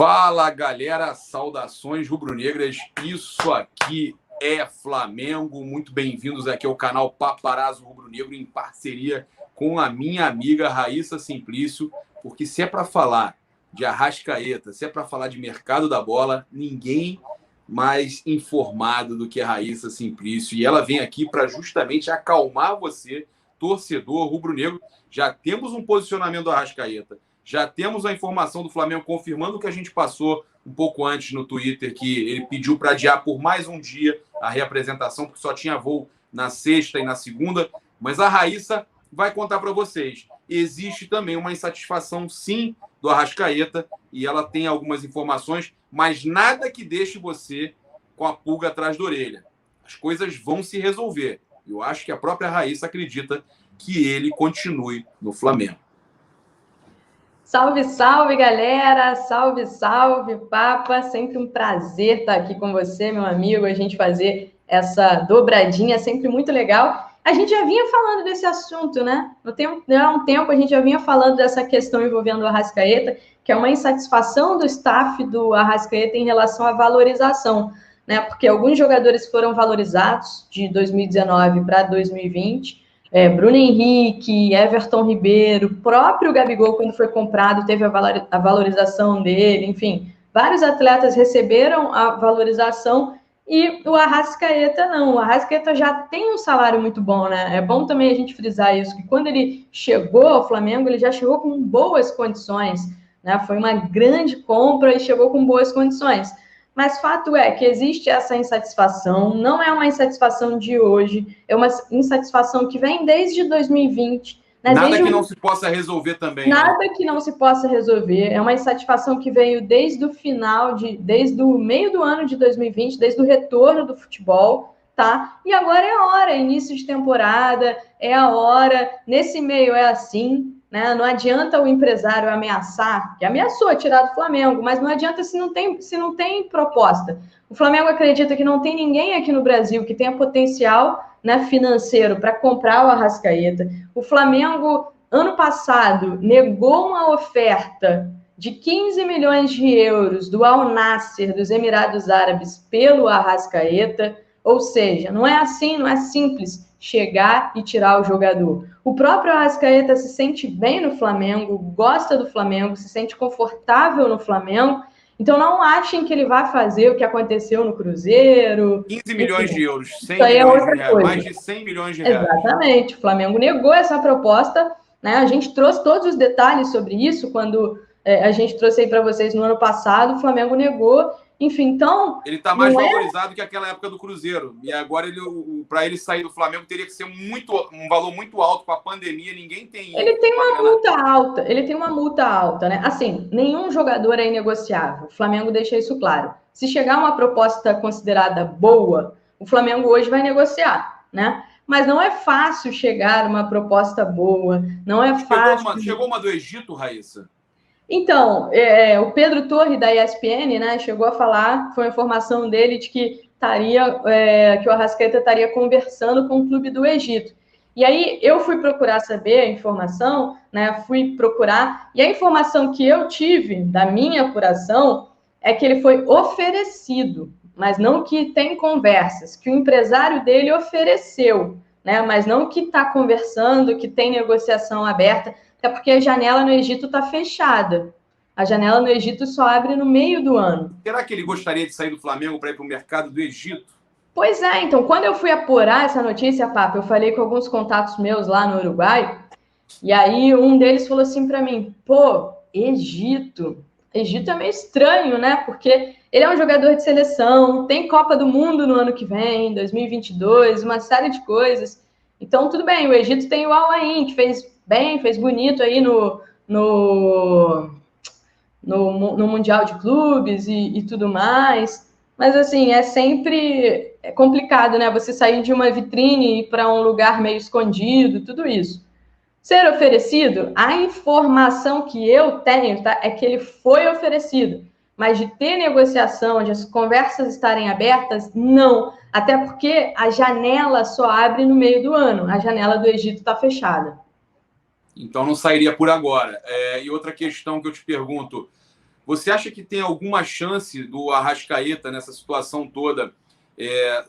Fala, galera, saudações rubro-negras, isso aqui é Flamengo, muito bem-vindos aqui ao canal Paparazzo Rubro-Negro em parceria com a minha amiga Raíssa Simplício, porque se é para falar de Arrascaeta, se é para falar de mercado da bola, ninguém mais informado do que a Raíssa Simplício, e ela vem aqui para justamente acalmar você, torcedor rubro-negro. Já temos um posicionamento do Arrascaeta, já temos a informação do Flamengo confirmando o que a gente passou um pouco antes no Twitter, que ele pediu para adiar por mais um dia a reapresentação, porque só tinha voo na sexta e na segunda. Mas a Raíssa vai contar para vocês. Existe também uma insatisfação, sim, do Arrascaeta, e ela tem algumas informações, mas nada que deixe você com a pulga atrás da orelha. As coisas vão se resolver. Eu acho que a própria Raíssa acredita que ele continue no Flamengo. Salve, salve, galera! Salve, salve, Papa! Sempre um prazer estar aqui com você, meu amigo, a gente fazer essa dobradinha, é sempre muito legal. A gente já vinha falando desse assunto, né? Há um tempo a gente já vinha falando dessa questão envolvendo o Arrascaeta, que é uma insatisfação do staff do Arrascaeta em relação à valorização, né? Porque alguns jogadores foram valorizados de 2019 para 2020, Bruno Henrique, Everton Ribeiro, próprio Gabigol, quando foi comprado, teve a valorização dele, enfim, vários atletas receberam a valorização e o Arrascaeta não. O Arrascaeta já tem um salário muito bom, né? É bom também a gente frisar isso, que quando ele chegou ao Flamengo, ele já chegou com boas condições, né? Foi uma grande compra e chegou com boas condições. Mas fato é que existe essa insatisfação, não é uma insatisfação de hoje, é uma insatisfação que vem desde 2020. Né? Nada que não se possa resolver também. Nada, né? Que não se possa resolver. É uma insatisfação que veio desde o desde o meio do ano de 2020, desde o retorno do futebol, tá? E agora é a hora, início de temporada, é a hora, nesse meio é assim, né? Não adianta o empresário ameaçar, que ameaçou tirar do Flamengo, mas não adianta se não tem proposta. O Flamengo acredita que não tem ninguém aqui no Brasil que tenha potencial, né, financeiro para comprar o Arrascaeta. O Flamengo, ano passado, negou uma oferta de 15 milhões de euros do Al Nassr dos Emirados Árabes pelo Arrascaeta. Ou seja, não é assim, não é simples chegar e tirar o jogador. O próprio Arrascaeta se sente bem no Flamengo, gosta do Flamengo, se sente confortável no Flamengo. Então não achem que ele vai fazer o que aconteceu no Cruzeiro. 15 milhões de euros, 100 isso aí é milhões outra de reais, coisa. mais de 100 milhões de reais. Exatamente, o Flamengo negou essa proposta, né? A gente trouxe todos os detalhes sobre isso quando a gente trouxe aí para vocês no ano passado, o Flamengo negou. Enfim, então... Ele está mais valorizado que aquela época do Cruzeiro. E agora, para ele sair do Flamengo, teria que ser um valor muito alto com a pandemia. Ninguém tem... Ele tem uma multa alta. Ele tem uma multa alta, né? Assim, nenhum jogador é inegociável. O Flamengo deixa isso claro. Se chegar uma proposta considerada boa, o Flamengo hoje vai negociar, né? Mas não é fácil chegar uma proposta boa. Não é fácil... Chegou uma do Egito, Raíssa? Então, o Pedro Torre, da ESPN, né, chegou a falar, foi uma informação dele de que que o Arrascaeta estaria conversando com o clube do Egito. E aí eu fui procurar saber a informação, né, e a informação que eu tive da minha apuração é que ele foi oferecido, mas não que tem conversas, que o empresário dele ofereceu, né, mas não que está conversando, que tem negociação aberta. Até porque a janela no Egito está fechada. A janela no Egito só abre no meio do ano. Será que ele gostaria de sair do Flamengo para ir para o mercado do Egito? Pois é, então, quando eu fui apurar essa notícia, Papa, eu falei com alguns contatos meus lá no Uruguai, e aí um deles falou assim para mim, pô, Egito é meio estranho, né? Porque ele é um jogador de seleção, tem Copa do Mundo no ano que vem, 2022, uma série de coisas. Então, tudo bem, o Egito tem o Al Ain, que fez bonito aí no Mundial de Clubes e tudo mais. Mas, assim, é sempre complicado, né? Você sair de uma vitrine e ir para um lugar meio escondido, tudo isso. Ser oferecido, a informação que eu tenho, tá, é que ele foi oferecido. Mas de ter negociação, de as conversas estarem abertas, não. Até porque a janela só abre no meio do ano. A janela do Egito está fechada. Então não sairia por agora. E outra questão que eu te pergunto, Você acha que tem alguma chance do Arrascaeta, nessa situação toda,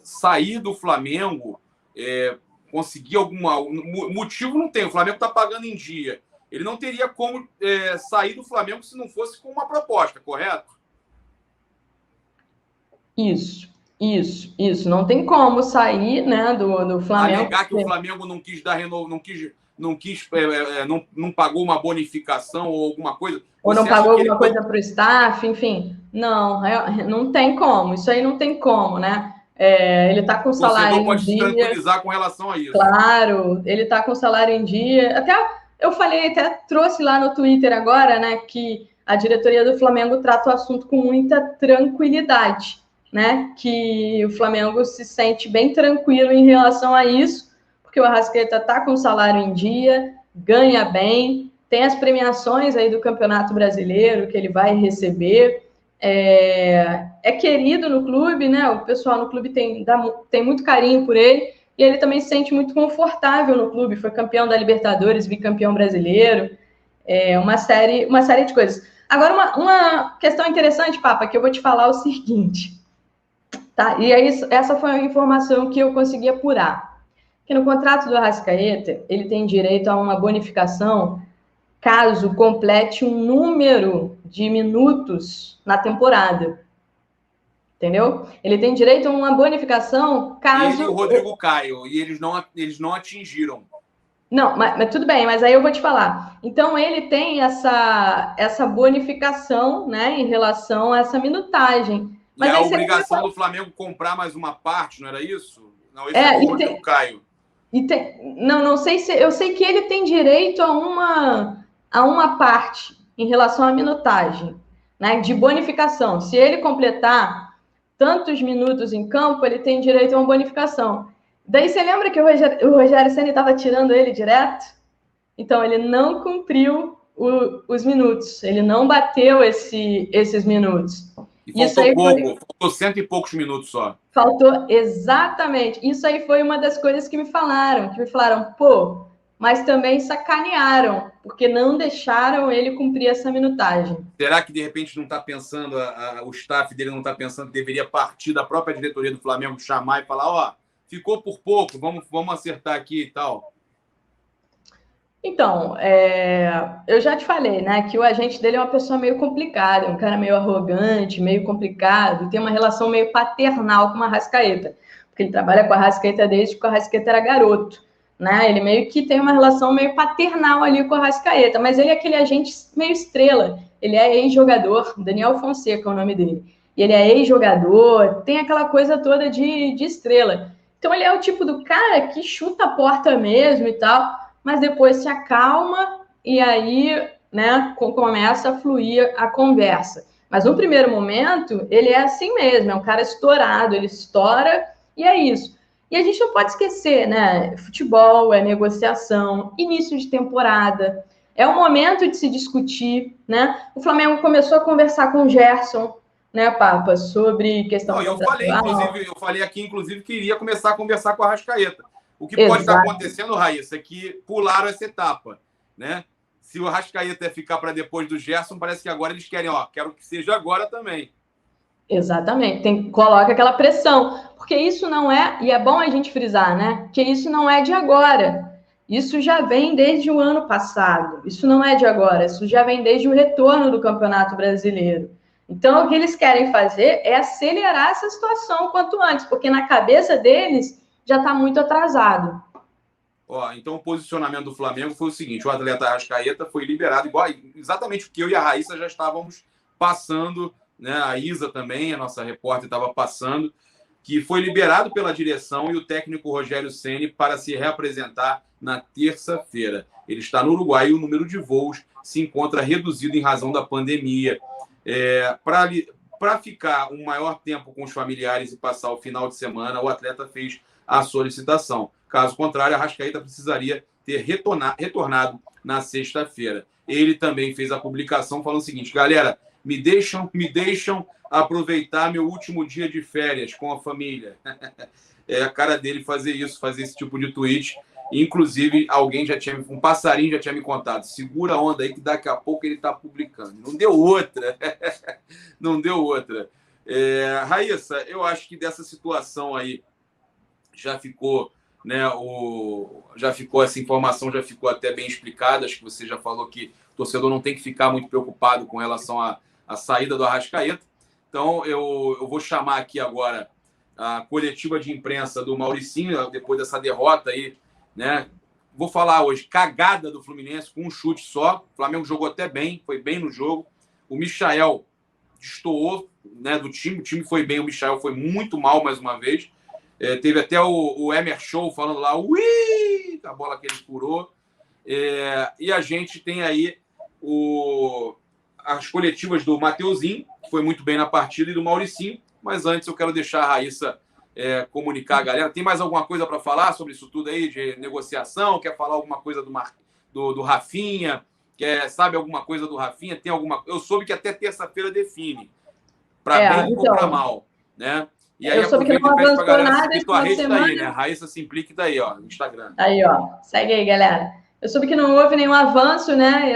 sair do Flamengo, conseguir alguma... Motivo não tem, o Flamengo está pagando em dia. Ele não teria como sair do Flamengo se não fosse com uma proposta, correto? Isso. Não tem como sair, né, do Flamengo. Alegar que o Flamengo não quis dar não pagou uma bonificação ou alguma coisa. Ou não pagou alguma coisa para o staff, enfim. Não tem como. Isso aí não tem como, né? Ele está com o salário em dia. O torcedor pode se tranquilizar com relação a isso. Claro, ele está com o salário em dia. Até eu falei, até trouxe lá no Twitter agora, né, que a diretoria do Flamengo trata o assunto com muita tranquilidade, né? Que o Flamengo se sente bem tranquilo em relação a isso, porque o Arrascaeta está com o salário em dia, ganha bem, tem as premiações aí do Campeonato Brasileiro que ele vai receber, é querido no clube, né? O pessoal no clube tem muito carinho por ele, e ele também se sente muito confortável no clube, foi campeão da Libertadores, bicampeão brasileiro, uma série de coisas. Agora, uma questão interessante, Papa, que eu vou te falar o seguinte, tá? E aí, essa foi a informação que eu consegui apurar. Que no contrato do Arrascaeta, ele tem direito a uma bonificação caso complete um número de minutos na temporada. Entendeu? Ele tem direito a uma bonificação caso... Ele e o Rodrigo Caio, e eles não atingiram. Não, mas tudo bem, mas aí eu vou te falar. Então, ele tem essa bonificação, né, em relação a essa minutagem. Mas e a obrigação do Flamengo comprar mais uma parte, não era isso? Não, esse é o Rodrigo Caio. Não sei se... Eu sei que ele tem direito a uma parte em relação à minutagem, né, de bonificação. Se ele completar tantos minutos em campo, ele tem direito a uma bonificação. Daí você lembra que o Rogério Ceni estava tirando ele direto? Então, ele não cumpriu os minutos. Ele não bateu esses minutos. E faltou pouco, faltou 100 e poucos minutos só. Faltou, exatamente. Isso aí foi uma das coisas que me falaram. Pô, mas também sacanearam, porque não deixaram ele cumprir essa minutagem. Será que, de repente, não está pensando, o staff dele não está pensando que deveria partir da própria diretoria do Flamengo, chamar e falar, ó, ficou por pouco, vamos acertar aqui e tal? Então, eu já te falei, né, que o agente dele é uma pessoa meio complicada, um cara meio arrogante, meio complicado, tem uma relação meio paternal com a Arrascaeta, porque ele trabalha com a Arrascaeta desde que o Arrascaeta era garoto, né? Ele meio que tem uma relação meio paternal ali com o Arrascaeta, mas ele é aquele agente meio estrela, ele é ex-jogador, Daniel Fonseca é o nome dele, e ele é ex-jogador, tem aquela coisa toda de estrela. Então ele é o tipo do cara que chuta a porta mesmo e tal, mas depois se acalma e aí, né, começa a fluir a conversa. Mas no primeiro momento, ele é assim mesmo, é um cara estourado, ele estoura e é isso. E a gente não pode esquecer, né, futebol é negociação, início de temporada, é o momento de se discutir, né? O Flamengo começou a conversar com o Gerson, né, Papa, sobre questão... Eu falei aqui, inclusive, que iria começar a conversar com a Arrascaeta. O que pode estar acontecendo, Raíssa, é que pularam essa etapa, né? Se o Arrascaeta ficar para depois do Gerson, parece que agora eles querem, quero que seja agora também. Exatamente, coloca aquela pressão, porque isso não é, e é bom a gente frisar, né? Que isso não é de agora, isso já vem desde o ano passado, isso não é de agora, isso já vem desde o retorno do Campeonato Brasileiro. Então, o que eles querem fazer é acelerar essa situação quanto antes, porque na cabeça deles já está muito atrasado. Então, o posicionamento do Flamengo foi o seguinte, o atleta Arrascaeta foi liberado, exatamente o que eu e a Raíssa já estávamos passando, né? A Isa também, a nossa repórter, estava passando, que foi liberado pela direção e o técnico Rogério Ceni para se reapresentar na terça-feira. Ele está no Uruguai e o número de voos se encontra reduzido em razão da pandemia. Para ficar um maior tempo com os familiares e passar o final de semana, o atleta fez a solicitação. Caso contrário, a Arrascaeta precisaria ter retornado na sexta-feira. Ele também fez a publicação falando o seguinte, galera, me deixam aproveitar meu último dia de férias com a família. É a cara dele fazer isso, fazer esse tipo de tweet. Inclusive, um passarinho já tinha me contado, segura a onda aí que daqui a pouco ele está publicando. Não deu outra. Não deu outra. Raíssa, eu acho que dessa situação aí já ficou, né, essa informação já ficou até bem explicada. Acho que você já falou que o torcedor não tem que ficar muito preocupado com relação à saída do Arrascaeta. Então, eu vou chamar aqui agora a coletiva de imprensa do Mauricinho, depois dessa derrota aí, né? Vou falar hoje, cagada do Fluminense com um chute só. O Flamengo jogou até bem, foi bem no jogo. O Michael destoou, né, do time. O time foi bem, o Michael foi muito mal mais uma vez. Teve até o Emer Show falando lá, ui, a bola que ele furou. E a gente tem aí as coletivas do Mateuzinho, que foi muito bem na partida, e do Mauricinho. Mas antes eu quero deixar a Raíssa comunicar a galera. Tem mais alguma coisa para falar sobre isso tudo aí de negociação? Quer falar alguma coisa do Rafinha? Sabe alguma coisa do Rafinha? Tem alguma? Eu soube que até terça-feira define para bem ou para mal, né? E aí eu soube que não avançou nada esse final de semana. Aí, né? Raíssa Simplique tá aí, ó, no Instagram. Aí, ó, segue aí, galera. Eu soube que não houve nenhum avanço, né?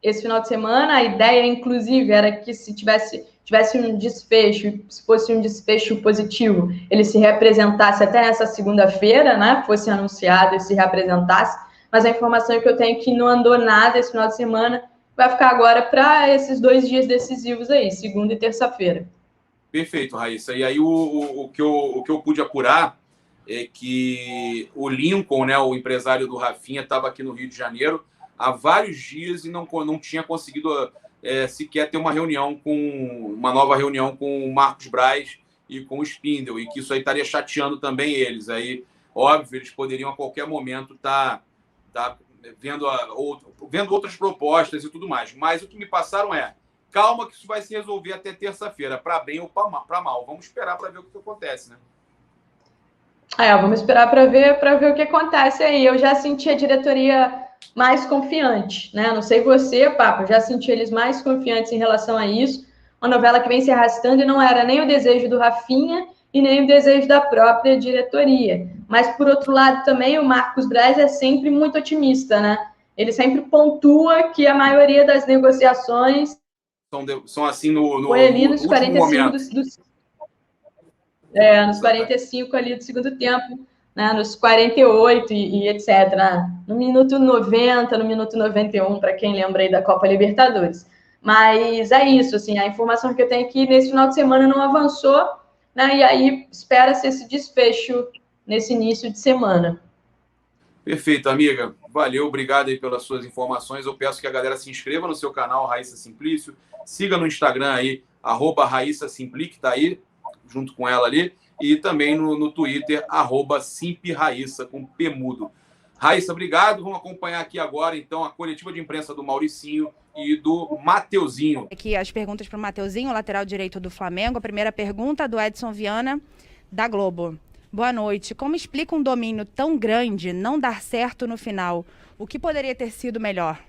Esse final de semana. A ideia, inclusive, era que se tivesse um desfecho, se fosse um desfecho positivo, ele se representasse até nessa segunda-feira, né? Fosse anunciado e se representasse. Mas a informação que eu tenho é que não andou nada esse final de semana. Vai ficar agora para esses 2 dias decisivos aí, segunda e terça-feira. Perfeito, Raíssa. E aí o que eu pude apurar é que o Lincoln, né, o empresário do Rafinha, estava aqui no Rio de Janeiro há vários dias e não tinha conseguido sequer ter uma nova reunião com o Marcos Braz e com o Spindle, e que isso aí estaria chateando também eles. Aí, óbvio, eles poderiam a qualquer momento estar vendo outras propostas e tudo mais. Mas o que me passaram calma que isso vai se resolver até terça-feira, para bem ou para mal. Vamos esperar para ver o que acontece, né? Vamos esperar para ver o que acontece aí. Eu já senti a diretoria mais confiante, né? Não sei você, Papa, eu já senti eles mais confiantes em relação a isso. Uma novela que vem se arrastando e não era nem o desejo do Rafinha e nem o desejo da própria diretoria. Mas, por outro lado, também o Marcos Braz é sempre muito otimista, né? Ele sempre pontua que a maioria das negociações são assim foi ali nos 45 nos 45 ali do segundo tempo, né, nos 48 e etc. Né, no minuto 90, no minuto 91, para quem lembra aí da Copa Libertadores. Mas é isso, assim, a informação que eu tenho aqui nesse final de semana não avançou, né, e aí espera-se esse desfecho nesse início de semana. Perfeito, amiga. Valeu, obrigado aí pelas suas informações. Eu peço que a galera se inscreva no seu canal Raíssa Simplício, siga no Instagram aí, @Raíssa Simplic, que tá aí, junto com ela ali, e também no Twitter, @SimpRaíssa, com P mudo. Raíssa, obrigado. Vamos acompanhar aqui agora, então, a coletiva de imprensa do Mauricinho e do Mateuzinho. Aqui as perguntas para o Mateuzinho, lateral direito do Flamengo. A primeira pergunta do Edson Viana, da Globo. Boa noite. Como explica um domínio tão grande não dar certo no final? O que poderia ter sido melhor?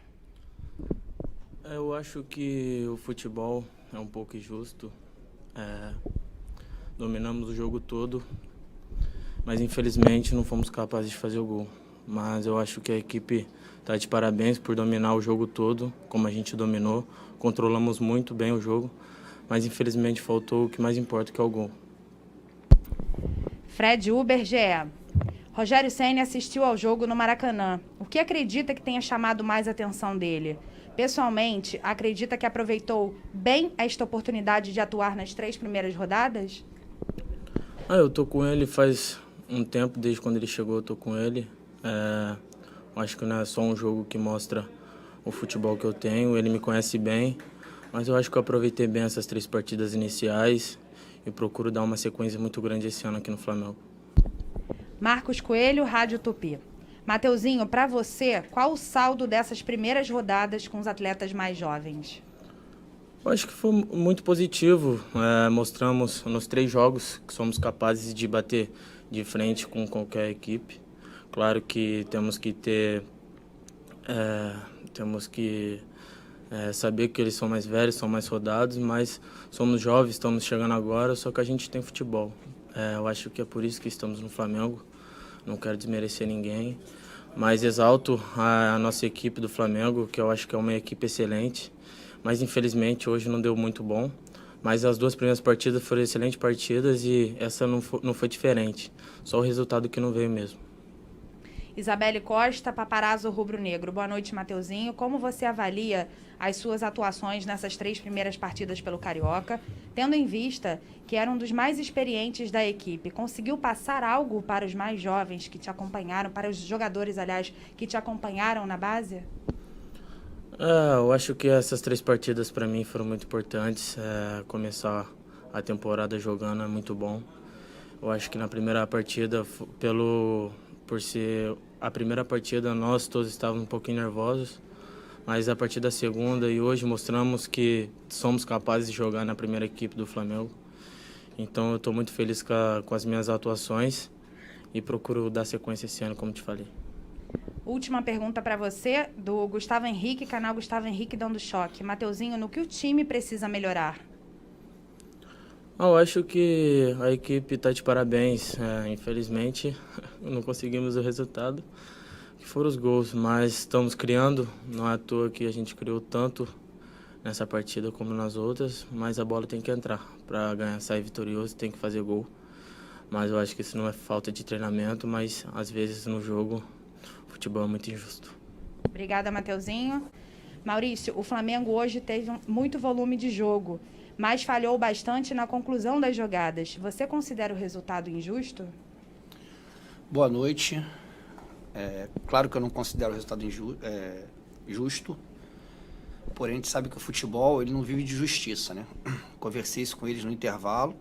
Eu acho que o futebol é um pouco injusto. Dominamos o jogo todo, mas infelizmente não fomos capazes de fazer o gol. Mas eu acho que a equipe está de parabéns por dominar o jogo todo, como a gente dominou. Controlamos muito bem o jogo, mas infelizmente faltou o que mais importa, que é o gol. Fred Uber, GE. Rogério Ceni assistiu ao jogo no Maracanã. O que acredita que tenha chamado mais a atenção dele? Pessoalmente, acredita que aproveitou bem esta oportunidade de atuar nas 3 primeiras rodadas? Eu tô com ele faz um tempo, desde quando ele chegou eu tô com ele. Acho que não é só um jogo que mostra o futebol que eu tenho, ele me conhece bem, mas eu acho que eu aproveitei bem essas 3 partidas iniciais e procuro dar uma sequência muito grande esse ano aqui no Flamengo. Marcos Coelho, Rádio Tupi. Mateuzinho, para você, qual o saldo dessas primeiras rodadas com os atletas mais jovens? Eu acho que foi muito positivo. Mostramos nos 3 jogos que somos capazes de bater de frente com qualquer equipe. Claro que temos que saber que eles são mais velhos, são mais rodados, mas somos jovens, estamos chegando agora, só que a gente tem futebol. Eu acho que é por isso que estamos no Flamengo. não quero desmerecer ninguém, mas exalto a nossa equipe do Flamengo, que eu acho que é uma equipe excelente, mas infelizmente hoje não deu muito bom. Mas as 2 primeiras partidas foram excelentes partidas e essa não foi diferente, só o resultado que não veio mesmo. Isabelle Costa, Paparazzo Rubro-Negro. Boa noite, Mateuzinho. Como você avalia as suas atuações nessas 3 primeiras partidas pelo Carioca, tendo em vista que era um dos mais experientes da equipe? Conseguiu passar algo para os mais jovens que te acompanharam, para os jogadores, aliás, que te acompanharam na base? Eu acho que essas 3 partidas para mim foram muito importantes. Começar a temporada jogando é muito bom. Eu acho que na primeira partida, por ser a primeira partida, nós todos estávamos um pouquinho nervosos, mas a partir da segunda e hoje mostramos que somos capazes de jogar na primeira equipe do Flamengo. Então eu estou muito feliz com as minhas atuações e procuro dar sequência esse ano, como te falei. Última pergunta para você, do Gustavo Henrique, canal Gustavo Henrique Dando Choque. Mateuzinho, no que o time precisa melhorar? Eu acho que a equipe está de parabéns. Infelizmente, não conseguimos o resultado, que foram os gols, mas estamos criando. Não é à toa que a gente criou tanto nessa partida como nas outras, mas a bola tem que entrar. Para ganhar, sair vitorioso, tem que fazer gol. Mas eu acho que isso não é falta de treinamento, mas às vezes no jogo o futebol é muito injusto. Obrigada, Mateuzinho. Maurício, o Flamengo hoje teve muito volume de jogo, mas falhou bastante na conclusão das jogadas. Você considera o resultado injusto? Boa noite. Claro que eu não considero o resultado justo, porém a gente sabe que o futebol ele não vive de justiça, né? Conversei isso com eles no intervalo.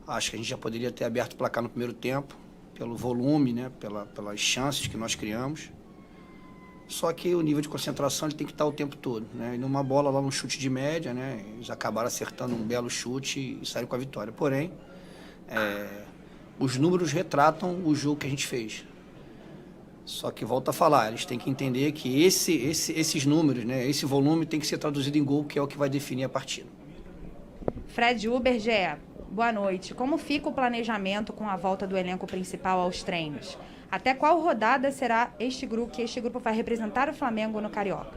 Acho que a gente já poderia ter aberto o placar no primeiro tempo, pelo volume, né? Pelas chances que nós criamos. Só que o nível de concentração ele tem que estar o tempo todo, né? E numa bola lá, no chute de média, né? Eles acabaram acertando um belo chute e saíram com a vitória. Porém, os números retratam o jogo que a gente fez. Só que volta a falar, eles têm que entender que esses números, né? Esse volume tem que ser traduzido em gol, que é o que vai definir a partida. Fred Uber, GE. Boa noite. Como fica o planejamento com a volta do elenco principal aos treinos? Até qual rodada será que este grupo vai representar o Flamengo no Carioca?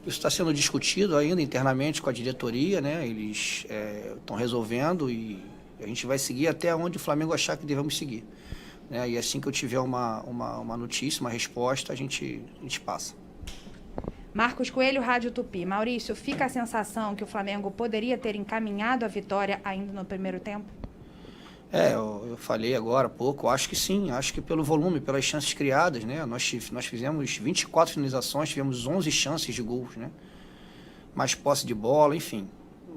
Isso está sendo discutido ainda internamente com a diretoria, né? Eles estão resolvendo e a gente vai seguir até onde o Flamengo achar que devemos seguir, né? E assim que eu tiver uma notícia, uma resposta, a gente passa. Marcos Coelho, Rádio Tupi. Maurício, fica a sensação que o Flamengo poderia ter encaminhado a vitória ainda no primeiro tempo? Eu falei agora há pouco, acho que sim, acho que pelo volume, pelas chances criadas, né? Nós fizemos 24 finalizações, tivemos 11 chances de gols, né? Mais posse de bola, enfim.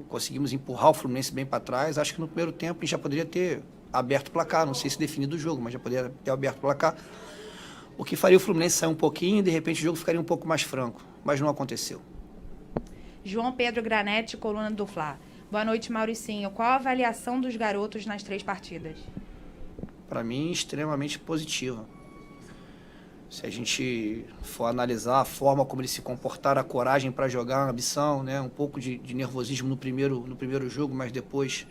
Conseguimos empurrar o Fluminense bem para trás. Acho que no primeiro tempo a gente já poderia ter aberto o placar, não sei se definido o jogo, mas já poderia ter aberto o placar. O que faria o Fluminense sair um pouquinho e de repente o jogo ficaria um pouco mais franco, mas não aconteceu. João Pedro Granete, coluna do Fla. Boa noite, Mauricinho. Qual a avaliação dos garotos nas 3 partidas? Para mim, extremamente positiva. Se a gente for analisar a forma como eles se comportaram, a coragem para jogar, a ambição, né? Um pouco de nervosismo no primeiro jogo, mas depois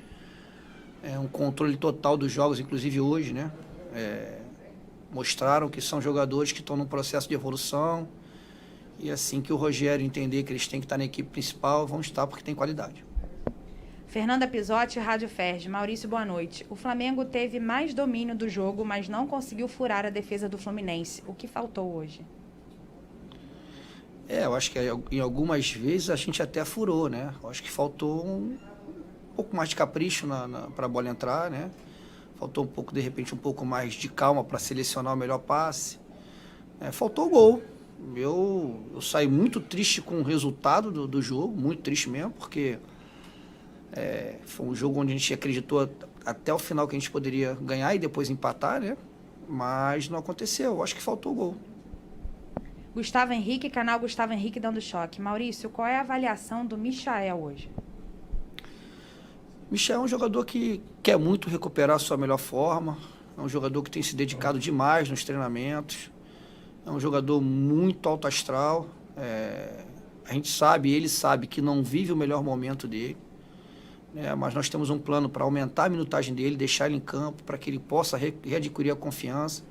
um controle total dos jogos, inclusive hoje, né? Mostraram que são jogadores que estão num processo de evolução e assim que o Rogério entender que eles têm que estar na equipe principal, vão estar porque tem qualidade. Fernanda Pisotti, Rádio Ferdi. Maurício, boa noite. O Flamengo teve mais domínio do jogo, mas não conseguiu furar a defesa do Fluminense. O que faltou hoje? Eu acho que em algumas vezes a gente até furou, né? Eu acho que faltou um pouco mais de capricho para a bola entrar, né? Faltou de repente, um pouco mais de calma para selecionar o melhor passe. Faltou o gol. Eu saí muito triste com o resultado do jogo, muito triste mesmo, porque foi um jogo onde a gente acreditou até o final que a gente poderia ganhar e depois empatar, né? Mas não aconteceu. Eu acho que faltou o gol. Gustavo Henrique, canal Gustavo Henrique Dando Choque. Maurício, qual é a avaliação do Michael hoje? Michael é um jogador que quer muito recuperar a sua melhor forma. É um jogador que tem se dedicado demais nos treinamentos. É um jogador muito alto astral. A gente sabe, ele sabe que não vive o melhor momento dele. né? Mas nós temos um plano para aumentar a minutagem dele, deixar ele em campo, para que ele possa readquirir a confiança.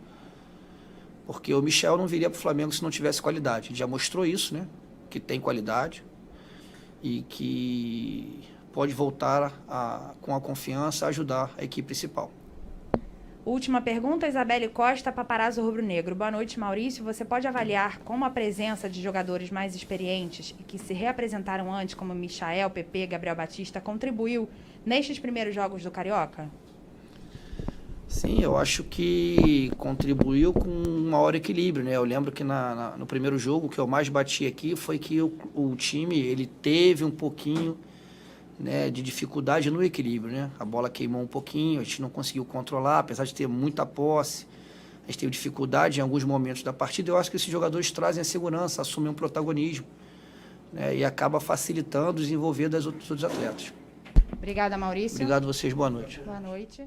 Porque o Michel não viria para o Flamengo se não tivesse qualidade. Ele já mostrou isso, né? Que tem qualidade e que pode voltar com a confiança a ajudar a equipe principal. Última pergunta, Isabelle Costa, Paparazzo Rubro-Negro. Boa noite, Maurício. Você pode avaliar como a presença de jogadores mais experientes e que se reapresentaram antes, como Michael, Pepe, Gabriel Batista, contribuiu nestes primeiros jogos do Carioca? Sim, eu acho que contribuiu com um maior equilíbrio, né? Eu lembro que no primeiro jogo, o que eu mais bati aqui foi que o time ele teve um pouquinho, né, de dificuldade no equilíbrio, né? A bola queimou um pouquinho, a gente não conseguiu controlar, apesar de ter muita posse. A gente teve dificuldade em alguns momentos da partida. Eu acho que esses jogadores trazem a segurança, assumem um protagonismo, né, e acaba facilitando o desenvolver dos outros atletas. Obrigada, Maurício. Obrigado a vocês, boa noite. Boa noite.